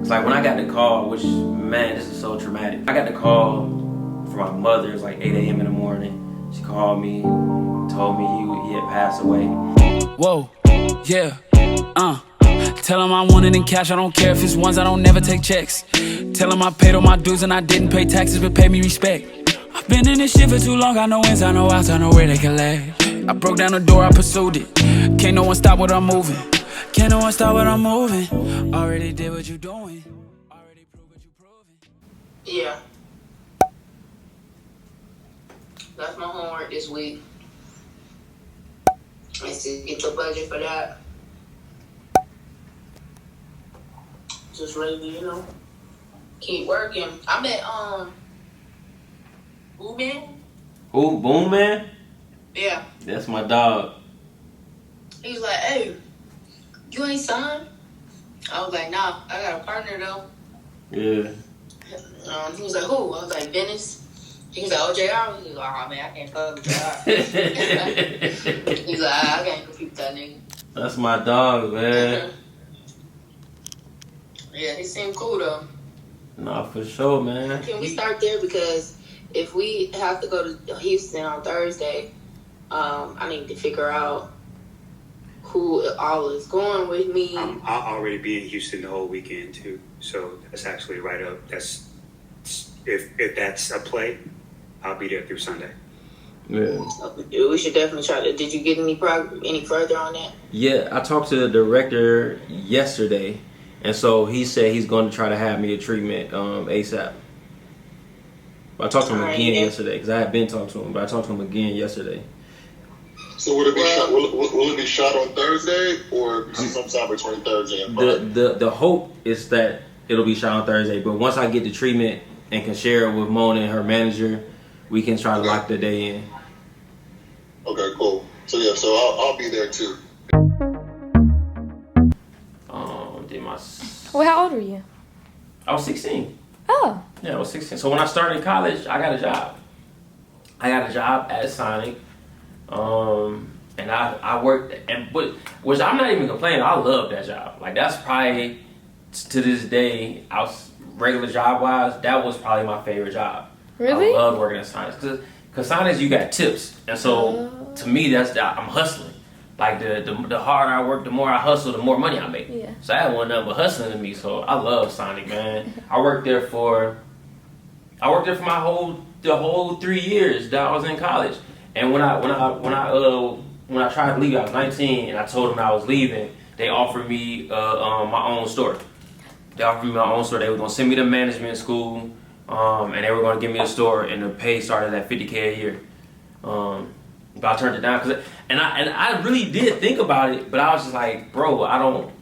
It's like when I got the call, which, man, this is so traumatic. I got the call from my mother. It was like 8 a.m. in the morning. She called me, told me he had passed away. Whoa, yeah, Tell him I want it in cash, I don't care if it's ones, I don't never take checks. Tell him I paid all my dues and I didn't pay taxes, but pay me respect. I've been in this shit for too long, I know ins, I know outs, I know where they can lay. I broke down the door, I pursued it. Can't no one stop what I'm moving. Can't no one stop what I'm moving. Already did what you doing. Already proved what you proving. Yeah. That's my homework this week. Is to get the budget for that. Just ready to, keep working. I met Boom Man. Who? Boom Man? Yeah. That's my dog. He was like, "Hey, you ain't signed?" I was like, "Nah, I got a partner though." Yeah. He was like, "Who?" I was like, "Venice." He was like, "OJR." He was like, "Oh man, I can't fuck with JR." He's like, "I can't compete with that nigga." That's my dog, man. Yeah, he seemed cool though. Nah, for sure, man. Can we start there? Because if we have to go to Houston on Thursday, I need to figure out who all is going with me. I'll already be in Houston the whole weekend too, so that's actually right up. That's if that's a play, I'll be there through Sunday. Yeah. We should definitely try to. Did you get any further on that? Yeah, I talked to the director yesterday, and so he said he's going to try to have me a treatment ASAP. I talked to him again yesterday because I had been talking to him, but I talked to him again yesterday. So will it be shot? Will it be shot on Thursday or sometime between Thursday and Friday? The hope is that it'll be shot on Thursday, but once I get the treatment and can share it with Mona and her manager, we can try to lock the day in. Okay, cool. So yeah, so I'll be there too. Well, how old were you? I was 16. Oh. Yeah, I was 16. So when I started college, I got a job. I got a job at Sonic. And I worked, which I'm not even complaining. I love that job. Like, that's probably, to this day, regular job wise, that was probably my favorite job. Really? I loved working at Sonic. Because Sonic, you got tips. And so, to me, I'm hustling. Like, the harder I work, the more I hustle, the more money I make. Yeah. So that wasn't nothing but hustling to me. So I love Sonic, man. I worked there for the whole 3 years that I was in college. And when I tried to leave, I was 19, and I told them I was leaving. They offered me my own store. They offered me my own store. They were gonna send me to management school, and they were gonna give me a store, and the pay started at $50K a year. But I turned it down and I really did think about it, but I was just like, bro, I don't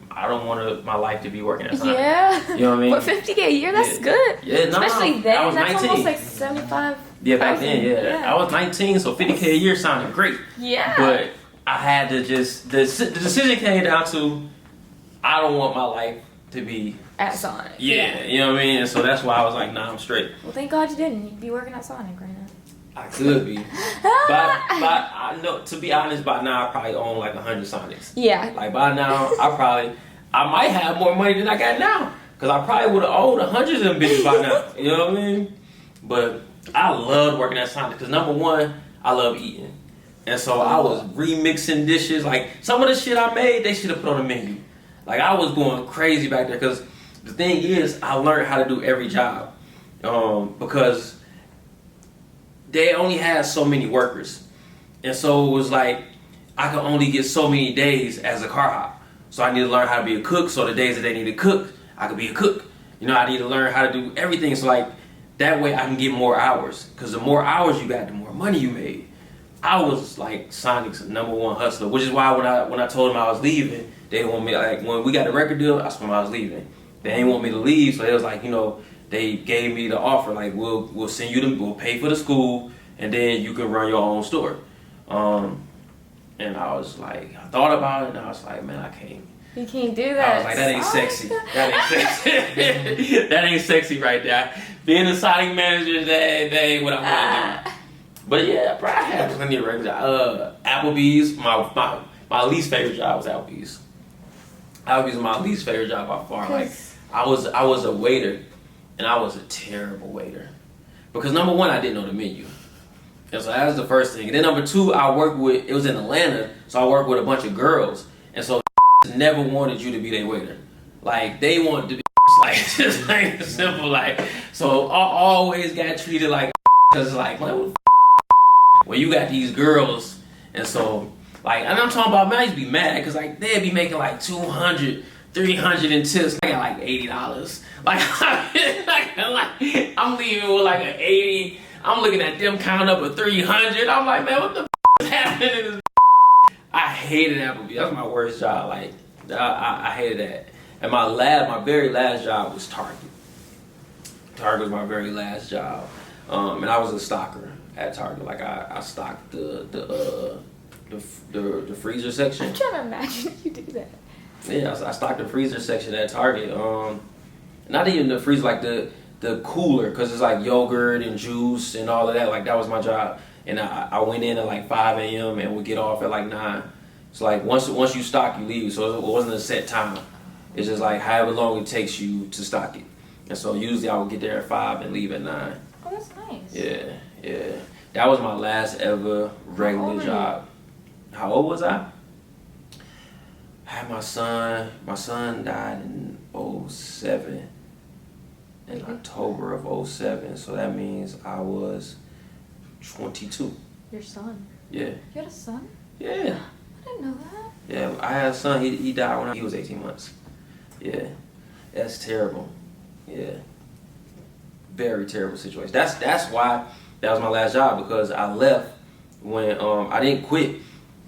want my life to be working at Sonic. Yeah. You know what I mean? But $50K a year, that's good. Yeah, especially then. I was that's 19. almost like 75. Yeah, back then, yeah. I was 19, so $50K a year sounded great. Yeah. But I had to the decision came down to, I don't want my life to be at Sonic. Yeah, you know what I mean? And so that's why I was like, nah, I'm straight. Well, thank God you didn't. You'd be working at Sonic right now. I could be. but I know, to be honest, by now I probably own like 100 Sonics. Yeah. Like by now, I might have more money than I got now. Because I probably would have owned 100 of them bitches by now. You know what I mean? But I loved working at Sonic because number one, I love eating. And so I was remixing dishes. Like some of the shit I made, they should have put on the menu. Like I was going crazy back there because the thing is, I learned how to do every job. Because they only had so many workers. And so it was like, I could only get so many days as a car hop. So I need to learn how to be a cook. So the days that they need to cook, I could be a cook. You know, I need to learn how to do everything. So like, that way I can get more hours. Because the more hours you got, the more money you made. I was like Sonic's #1 hustler, which is why when I told them I was leaving, they didn't want me, like when we got the record deal, that's when I was leaving. They didn't want me to leave, so they was like, you know, they gave me the offer, like we'll send you we'll pay for the school, and then you can run your own store. And I was like, I thought about it, and I was like, man, I can't. You can't do that. I was like, that ain't sexy. That ain't sexy. That ain't sexy right there. Being a Sonic manager, that ain't what I want to do. But yeah, bro, I had plenty of records. Applebee's, my least favorite job was Applebee's. Applebee's was my least favorite job by far. Like, I was a waiter, and I was a terrible waiter. Because number one, I didn't know the menu. And so that was the first thing. And then number two, it was in Atlanta, so I worked with a bunch of girls. And so never wanted you to be their waiter. Like, they wanted to be like, just like simple, like, so I always got treated like because like, what the well, you got these girls, and so, like, and I'm talking about, man, I used to be mad, because, like, they'd be making, like, 200, 300 in tips. I got, like, $80. Like, I'm leaving with, like, an 80. I'm looking at them counting up a 300. I'm like, man, what the is happening in this? I hated Applebee. That was my worst job. Like, I hated that. And my very last job was Target. Target was my very last job. And I was a stocker at Target. Like, I stocked the freezer section. I'm trying to imagine if you do that. Yeah, I stocked the freezer section at Target. Not even the freezer, like the cooler, because it's like yogurt and juice and all of that. Like, that was my job. And I went in at like 5 a.m. and would get off at like 9. So like once you stock, you leave. So it wasn't a set time. It's just like however long it takes you to stock it. And so usually I would get there at 5 and leave at 9. Oh, that's nice. Yeah. That was my last ever regular job. How old was I? I had my son. My son died in 07. In October of 07. So that means I was 22. Your son? Yeah. You had a son? Yeah. I didn't know that. Yeah, I had a son. He died when he was 18 months. Yeah. That's terrible. Yeah. Very terrible situation. That's why that was my last job, because I left when I didn't quit.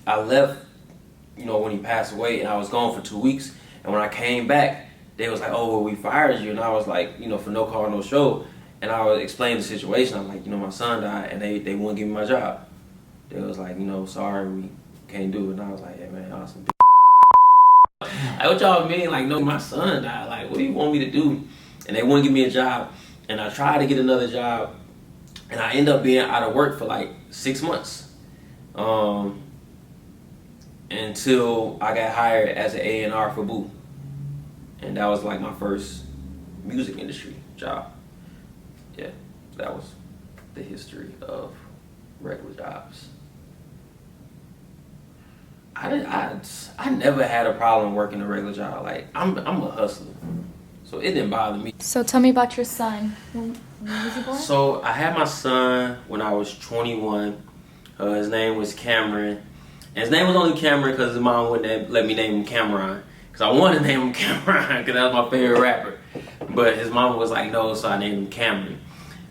I left, when he passed away, and I was gone for 2 weeks. And when I came back, they was like, "Oh, well, we fired you." And I was like, for no call, no show. And I would explain the situation. I'm like, my son died, and they wouldn't give me my job. They was like, sorry, we can't do it. And I was like, hey, man, y'all some like, what y'all mean? Like, no, my son died. Like, what do you want me to do? And they wouldn't give me a job. And I tried to get another job, and I ended up being out of work for like 6 months. Until I got hired as an A&R for Boo. And that was like my first music industry job. Yeah, that was the history of regular jobs. I never had a problem working a regular job. Like, I'm a hustler, so it didn't bother me. So tell me about your son. When was he born? So I had my son when I was 21. His name was Cameron. And his name was only Cameron because his mom wouldn't let me name him Cameron. Because I wanted to name him Cameron because that was my favorite rapper. But his mom was like, no, so I named him Cameron.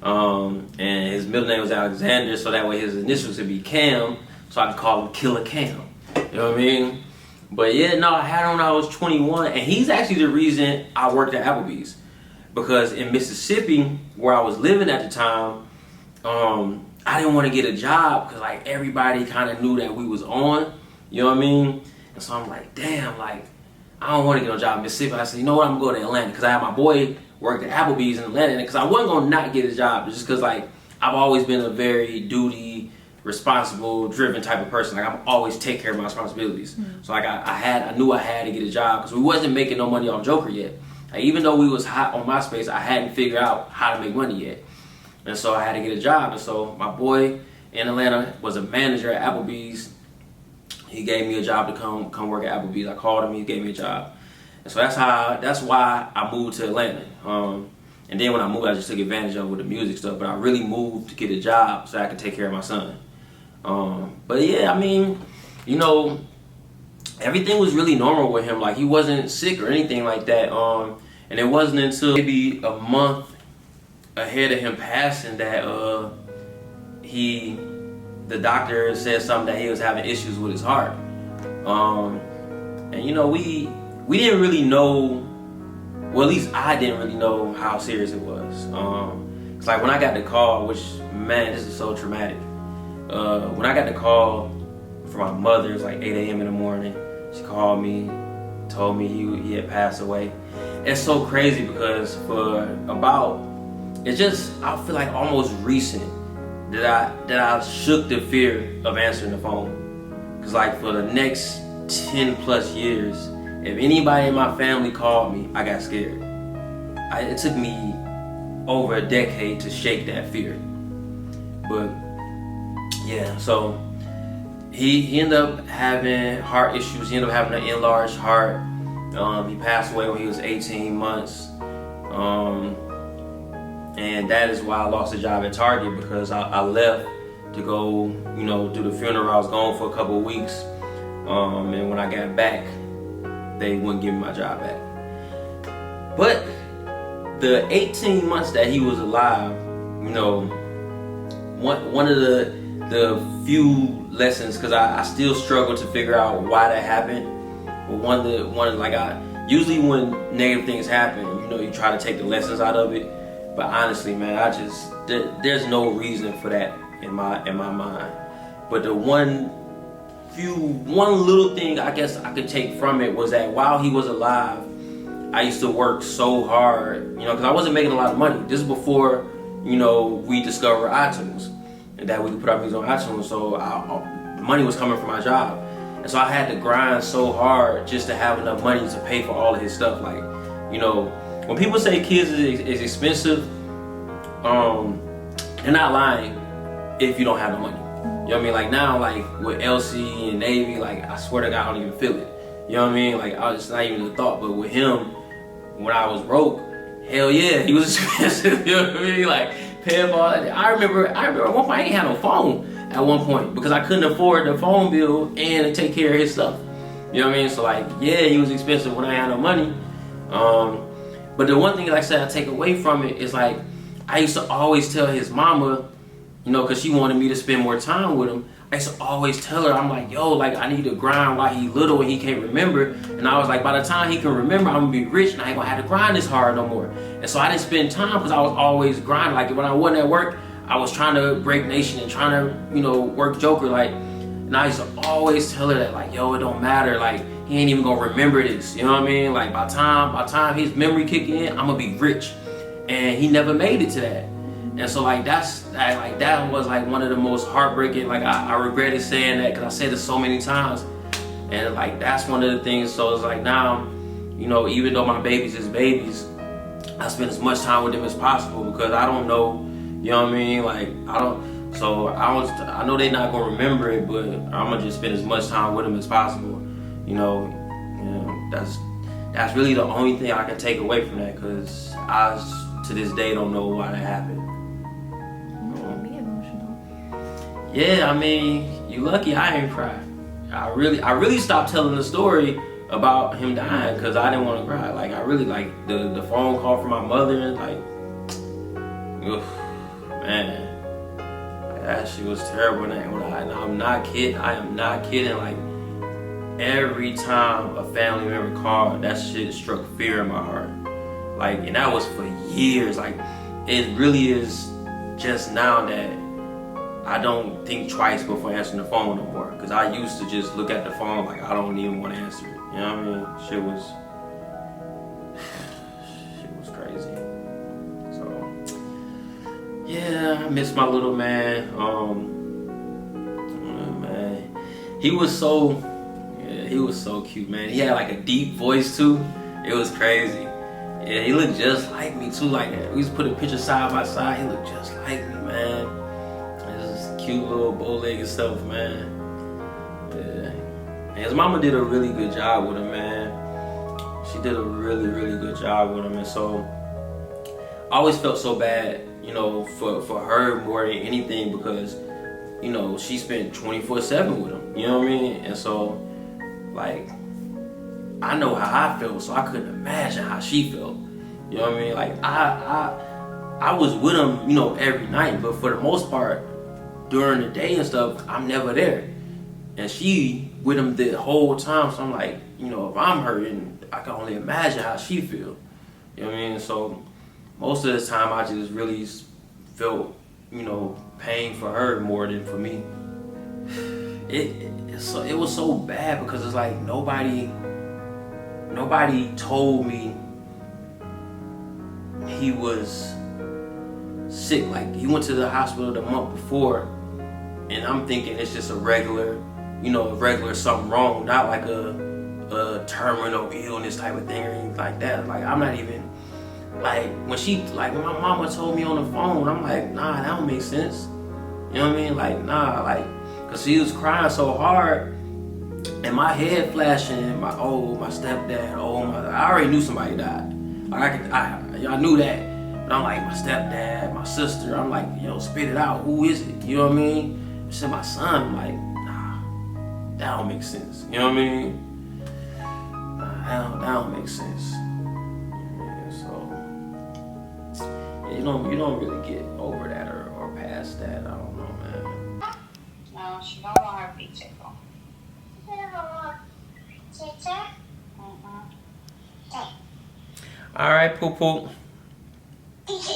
And his middle name was Alexander, so that way his initials would be Cam, so I could call him Killer Cam. You know what I mean? But yeah, no, I had him when I was 21. And he's actually the reason I worked at Applebee's. Because in Mississippi, where I was living at the time, I didn't want to get a job because like everybody kind of knew that we was on, you know what I mean? And so I'm like, damn, like I don't want to get a job in Mississippi. I said, you know what, I'm going to Atlanta because I had my boy worked at Applebee's in Atlanta because I wasn't going to not get a job just because like I've always been a very duty, responsible, driven type of person. Like I'm always take care of my responsibilities. Mm-hmm. So like I knew I had to get a job because we wasn't making no money off Joker yet. Like, even though we was hot on MySpace, I hadn't figured out how to make money yet. And so I had to get a job. And so my boy in Atlanta was a manager at Applebee's. He gave me a job to come work at Applebee's. I called him, he gave me a job. And so that's why I moved to Atlanta. And then when I moved, I just took advantage of it with the music stuff. But I really moved to get a job so I could take care of my son. But yeah, I mean, everything was really normal with him. Like, he wasn't sick or anything like that. And it wasn't until maybe a month ahead of him passing that the doctor said something that he was having issues with his heart. And we didn't really know, well, at least I didn't really know how serious it was. It's like when I got the call, which, man, this is so traumatic. When I got the call from my mother, it was like 8 a.m. in the morning. She called me, told me he had passed away. It's so crazy because I feel like almost recent that I shook the fear of answering the phone. Cause like for the next 10 plus years, if anybody in my family called me, I got scared. it took me over a decade to shake that fear. But yeah, so he ended up having heart issues. He ended up having an enlarged heart. He passed away when he was 18 months. And that is why I lost a job at Target, because I left to go, do the funeral. I was gone for a couple of weeks. And when I got back, they wouldn't give me my job back. But the 18 months that he was alive, one of the few lessons, because I still struggle to figure out why that happened. But usually when negative things happen, you try to take the lessons out of it. But honestly, man, there's no reason for that in my mind. But the one little thing I guess I could take from it was that while he was alive, I used to work so hard, because I wasn't making a lot of money. This is before, we discovered iTunes and that we could put our music on iTunes. So the money was coming from my job. And so I had to grind so hard just to have enough money to pay for all of his stuff. Like, when people say kids is expensive, they're not lying if you don't have the money. You know what I mean? Like now, like with LC and Navy, like I swear to God, I don't even feel it. You know what I mean? Like it's not even a thought. But with him, when I was broke, hell yeah, he was expensive. You know what I mean? Like paying for all that. I remember at one point I ain't had no phone at one point because I couldn't afford the phone bill and to take care of his stuff. You know what I mean? So like, yeah, he was expensive when I had no money. But the one thing, like I said, I take away from it is like, I used to always tell his mama, because she wanted me to spend more time with him. I used to always tell her, I'm like, yo, like I need to grind while he little and he can't remember. And I was like, by the time he can remember, I'm gonna be rich and I ain't gonna have to grind this hard no more. And so I didn't spend time because I was always grinding. Like when I wasn't at work, I was trying to break nation and trying to, work Joker. Like, and I used to always tell her that, like, yo, it don't matter. Like, he ain't even gonna remember this. You know what I mean? Like by time his memory kick in, I'm gonna be rich. And he never made it to that. And so like that was like one of the most heartbreaking. Like I regretted saying that because I said it so many times. And like that's one of the things. So it's like now, even though my babies is babies, I spend as much time with them as possible because I don't know. You know what I mean? Like I don't. So I know they're not gonna remember it, but I'm gonna just spend as much time with them as possible. That's really the only thing I can take away from that because I to this day don't know why that happened. Be emotional. Yeah, I mean, you lucky I ain't cry. I really stopped telling the story about him dying because I didn't want to cry. Like I really like the phone call from my mother and like, man, like, that shit was terrible. And I'm not kidding. I am not kidding. Like every time a family member called, that shit struck fear in my heart. Like, and that was for years. Like, it really is just now that I don't think twice before answering the phone no more. Because I used to just look at the phone like I don't even want to answer it. You know what I mean? Shit was crazy. So, yeah, I miss my little man. Man, he was so cute, man. He had like a deep voice too. It was crazy. Yeah, he looked just like me too. Like we used to put a picture side by side. He looked just like me, man. This cute little bow-legged stuff, man. Yeah. And his mama did a really good job with him, man. She did a really, really good job with him, and so I always felt so bad, for her more than anything because, she spent 24/7 with him. You know what I mean? And so, like, I know how I felt, so I couldn't imagine how she felt. You know what I mean? Like I was with him, every night, but for the most part, during the day and stuff, I'm never there. And she with him the whole time, so I'm like, if I'm hurting, I can only imagine how she feel. You know what I mean? So most of the time, I just really felt, pain for her more than for me. It was so bad because it's like nobody told me he was sick. Like he went to the hospital the month before, and I'm thinking it's just a regular something wrong, not like a terminal illness type of thing or anything like that. Like I'm not even like when my mama told me on the phone, I'm like, nah, that don't make sense. You know what I mean? Like, nah, like, cause she was crying so hard, and my head flashing, my stepdad, I already knew somebody died. Like I knew that. But I'm like, my stepdad, my sister, I'm like, spit it out, who is it? You know what I mean? She said my son, I'm like, nah, that don't make sense. You know what I mean? Nah, that don't make sense. Yeah, so yeah, you don't really get over that or past that. I don't know, man. No, she don't want her feet tickled. All right, Poo Poo. No, mommy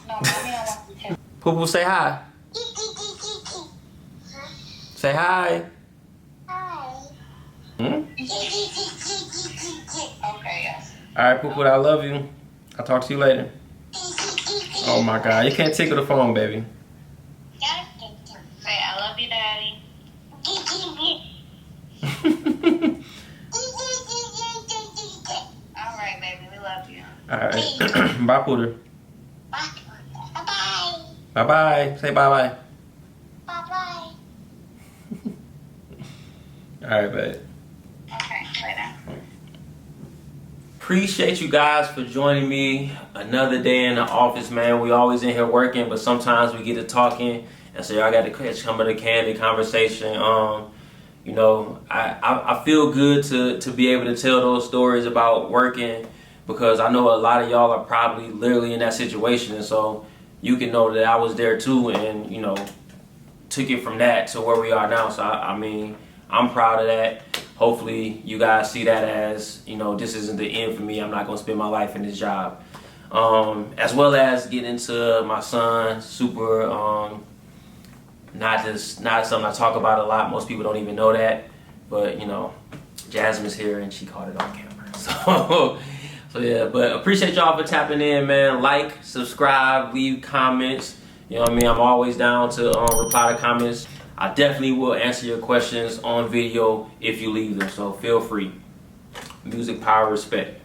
don't want to tickle. Poo Poo, say hi. Say hi. Hmm? Okay, yes. All right, Poo Poo, I love you. I'll talk to you later. Oh my God, you can't tickle the phone, baby. Say, I love you, Daddy. All right, baby, we love you. All right, bye, Pooter. Bye-bye. Bye bye. Say bye bye. Bye-bye. All right, babe. Okay, later. Appreciate you guys for joining me another day in the office, man. We always in here working, but sometimes we get to talking, and so y'all got to catch some of the candid conversation. I feel good to be able to tell those stories about working, because I know a lot of y'all are probably literally in that situation, and so you can know that I was there too, and took it from that to where we are now. So I mean, I'm proud of that. Hopefully you guys see that as, this isn't the end for me. I'm not going to spend my life in this job. As well as get into my son, super, not something I talk about a lot. Most people don't even know that. But, Jasmine's here and she caught it on camera. So yeah, but appreciate y'all for tapping in, man. Like, subscribe, leave comments. You know what I mean? I'm always down to reply to comments. I definitely will answer your questions on video if you leave them, so feel free. Music, power, respect.